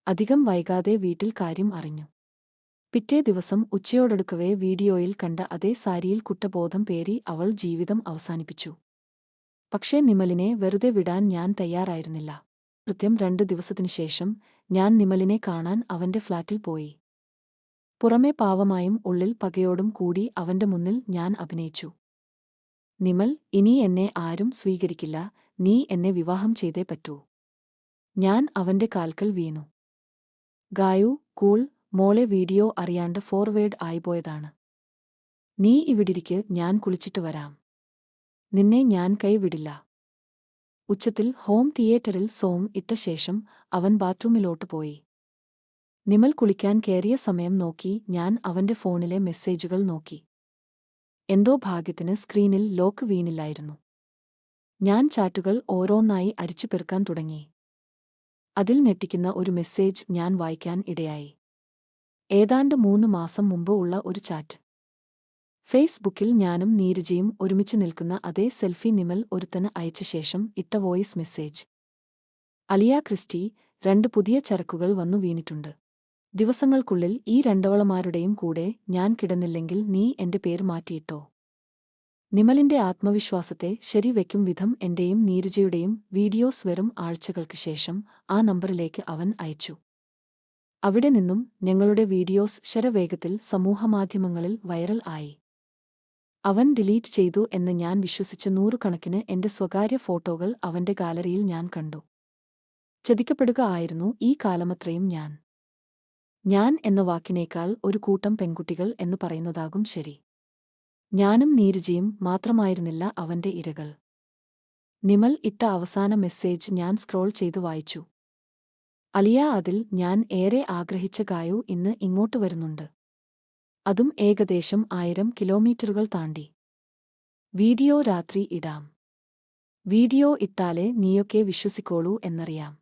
അധികം വൈകാതെ വീട്ടിൽ കാര്യം അറിഞ്ഞു. പിറ്റേ ദിവസം ഉച്ചയോടടുക്കവേ വീഡിയോയിൽ കണ്ട അതേ സാരിയിൽ കുറ്റബോധം പേറി അവൾ ജീവിതം അവസാനിപ്പിച്ചു. പക്ഷേ നിമലിനെ വെറുതെ വിടാൻ ഞാൻ തയ്യാറായിരുന്നില്ല. കൃത്യം 2 ദിവസത്തിനുശേഷം ഞാൻ നിമലിനെ കാണാൻ അവന്റെ ഫ്ളാറ്റിൽ പോയി. പുറമേ പാവമായും ഉള്ളിൽ പകയോടും കൂടി അവന്റെ മുന്നിൽ ഞാൻ അഭിനയിച്ചു. നിമൽ, ഇനി എന്നെ ആരും സ്വീകരിക്കില്ല, നീ എന്നെ വിവാഹം ചെയ്തേ പറ്റൂ. ഞാൻ അവന്റെ കാൽക്കൽ വീണു. ഗായു, കൂൾ, മോളെ, വീഡിയോ അറിയാണ്ട് ഫോർവേഡ് ആയിപ്പോയതാണ്. നീ ഇവിടിരിക്ക്, ഞാൻ കുളിച്ചിട്ട് വരാം. നിന്നെ ഞാൻ കൈവിടില്ല. ഉച്ചത്തിൽ ഹോം തിയേറ്ററിൽ സോങ് ഇട്ട ശേഷം അവൻ ബാത്റൂമിലോട്ട് പോയി. നിമൽ കുളിക്കാൻ കേറിയ സമയം നോക്കി ഞാൻ അവന്റെ ഫോണിലെ മെസ്സേജുകൾ നോക്കി. എന്തോ ഭാഗ്യത്തിന് സ്ക്രീനിൽ ലോക്ക് വീണില്ലായിരുന്നു. ഞാൻ ചാറ്റുകൾ ഓരോന്നായി അരിച്ചുപെറുക്കാൻ തുടങ്ങി. അതിൽ ഞെട്ടിക്കുന്ന ഒരു മെസ്സേജ് ഞാൻ വായിക്കാൻ ഇടയായി. ഏതാണ്ട് 3 മാസം മുമ്പ് ഉള്ള ഒരു ചാറ്റ്. ഫേസ്ബുക്കിൽ ഞാനും നീരജയും ഒരുമിച്ച് നിൽക്കുന്ന അതേ സെൽഫി നിമൽ ഒരുത്തന് അയച്ച ശേഷം ഇട്ട വോയിസ് മെസ്സേജ്. അലിയ ക്രിസ്റ്റി, 2 പുതിയ ചരക്കുകൾ വന്നു വീണിട്ടുണ്ട്. ദിവസങ്ങൾക്കുള്ളിൽ ഈ രണ്ടവളമാരുടെയും കൂടെ ഞാൻ കിടന്നില്ലെങ്കിൽ നീ എന്റെ പേര് മാറ്റിയിട്ടോ. നിമലിന്റെ ആത്മവിശ്വാസത്തെ ശരിവെക്കും വിധം എന്റെയും നീരജയുടെയും വീഡിയോസ് വെറും ആഴ്ചകൾക്ക് ശേഷം ആ നമ്പറിലേക്ക് അവൻ അയച്ചു. അവിടെ നിന്നും ഞങ്ങളുടെ വീഡിയോസ് ശരവേഗത്തിൽ സമൂഹമാധ്യമങ്ങളിൽ വൈറൽ ആയി. അവൻ ഡിലീറ്റ് ചെയ്തു എന്ന് ഞാൻ വിശ്വസിച്ച 100 കണക്കിന് എന്റെ സ്വകാര്യ ഫോട്ടോകൾ അവന്റെ ഗാലറിയിൽ ഞാൻ കണ്ടു. ചതിക്കപ്പെടുക ആയിരുന്നു ഈ കാലമത്രയും ഞാൻ. ഞാൻ എന്ന വാക്കിനേക്കാൾ ഒരു കൂട്ടം പെൺകുട്ടികൾ എന്ന് പറയുന്നതാകും ശരി. ഞാനും നീരജയും മാത്രമായിരുന്നില്ല അവന്റെ ഇരകൾ. നിമൽ ഇട്ട അവസാന മെസ്സേജ് ഞാൻ സ്ക്രോൾ ചെയ്തു വായിച്ചു. അലിയ, അതിൽ ഞാൻ ഏറെ ആഗ്രഹിച്ച ഗായു ഇന്ന് ഇങ്ങോട്ട് വരുന്നുണ്ട്. അതും ഏകദേശം 1000 കിലോമീറ്ററുകൾ താണ്ടി. വീഡിയോ രാത്രി ഇടാം. വീഡിയോ ഇട്ടാലേ നീയൊക്കെ വിശ്വസിക്കോളൂ എന്നറിയാം.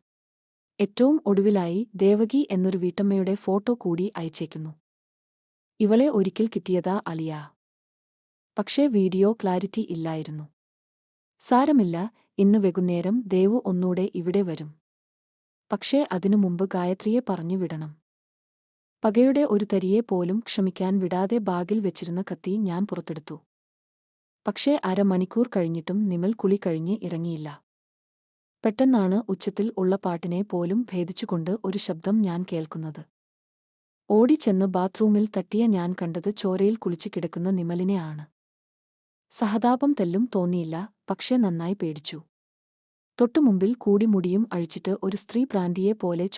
ഏറ്റവും ഒടുവിലായി ദേവകി എന്നൊരു വീട്ടമ്മയുടെ ഫോട്ടോ കൂടി അയച്ചേക്കുന്നു. ഇവളെ ഒരിക്കൽ കിട്ടിയതാ അലിയ. പക്ഷേ വീഡിയോ ക്ലാരിറ്റി ഇല്ലായിരുന്നു. സാരമില്ല, ഇന്ന് വൈകുന്നേരം ദേവു ഒന്നൂടെ ഇവിടെ വരും. പക്ഷേ അതിനു മുമ്പ് ഗായത്രിയെ പറഞ്ഞു വിടണം. പകയുടെ ഒരു തരിയെ പോലും ക്ഷമിക്കാൻ വിടാതെ ബാഗിൽ വെച്ചിരുന്ന കത്തി ഞാൻ പുറത്തെടുത്തു. പക്ഷേ 1/2 മണിക്കൂർ കഴിഞ്ഞിട്ടും നിമൽ കുളി കഴിഞ്ഞ് ഇറങ്ങിയില്ല. പെട്ടെന്നാണ് ഉച്ചത്തിൽ ഉള്ള പാട്ടിനെ പോലും ഭേദിച്ചുകൊണ്ട് ഒരു ശബ്ദം ഞാൻ കേൾക്കുന്നത്. ഓടിച്ചെന്ന് ബാത്റൂമിൽ തട്ടിയ ഞാൻ കണ്ടത് ചോരയിൽ കുളിച്ച് കിടക്കുന്ന നിമലിനെ ആണ്. സഹതാപം തെല്ലും തോന്നിയില്ല, പക്ഷേ നന്നായി പേടിച്ചു. തൊട്ടുമുമ്പിൽ കൂടി മുടിയും അഴിച്ചിട്ട് ഒരു സ്ത്രീ പ്രാന്തിയെ പോലെ